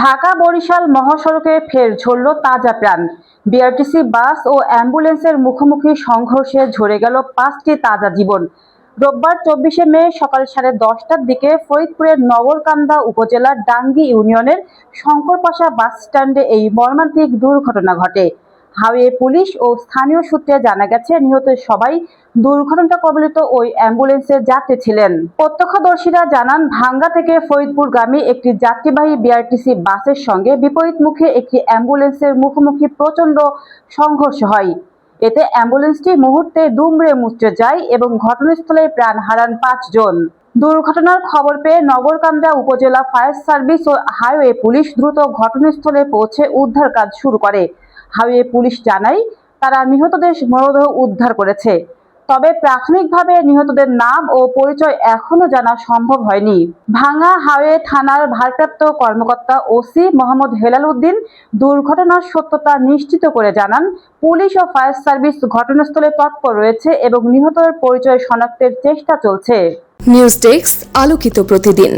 ঢাকা বরিশাল মহাসড়কে ফের ঝরল তাজা প্রাণ। বিআরটিসি বাস ও অ্যাম্বুলেন্সের মুখোমুখি সংঘর্ষে ঝরে গেল 5টি তাজা জীবন। রোববার 24শে মে সকাল 10:30টার দিকে ফরিদপুরের নগরকান্দা উপজেলার ডাঙ্গি ইউনিয়নের শঙ্করপাশা বাস স্ট্যান্ডে এই মর্মান্তিক দুর্ঘটনা ঘটে। হাইওয়ে পুলিশ ও স্থানীয় সূত্রে জানা গেছে, নিহত সবাই দুর্ঘটনা কবলিত ওই অ্যাম্বুলেন্সের যাত্রী ছিলেন। প্রত্যক্ষদর্শীরা জানান, ভাঙ্গা থেকে ফরিদপুরগামী একটি যাত্রীবাহী বিআরটিসি বাসের সঙ্গে বিপরীতমুখী একটি অ্যাম্বুলেন্সের মুখোমুখি প্রচণ্ড সংঘর্ষ হয়। এতে অ্যাম্বুলেন্সটি মুহূর্তে দুমড়ে মুচড়ে যায় এবং ঘটনাস্থলে প্রাণ হারান 5 জন। দুর্ঘটনার খবর পেয়ে নগরকান্দা উপজেলা ফায়ার সার্ভিস ও হাইওয়ে পুলিশ দ্রুত ঘটনাস্থলে পৌঁছে উদ্ধার কাজ শুরু করে। হাইওয়ে পুলিশ জানায়, তারা নিহতদের মরদেহ উদ্ধার করেছে। তবে প্রাথমিকভাবে নিহতদের নাম ও পরিচয় এখনো জানা সম্ভব হয়নি। ভাঙ্গা হাইওয়ে থানার ভারপ্রাপ্ত কর্মকর্তা ওসি মোহাম্মদ হেলাল উদ্দিন দুর্ঘটনার সত্যতা নিশ্চিত করে জানান, পুলিশ ও ফায়ার সার্ভিস ঘটনাস্থলে তৎপর রয়েছে এবং নিহতের পরিচয় শনাক্তের চেষ্টা চলছে। নিউজ ডেস্ক, আলোকিত প্রতিদিন।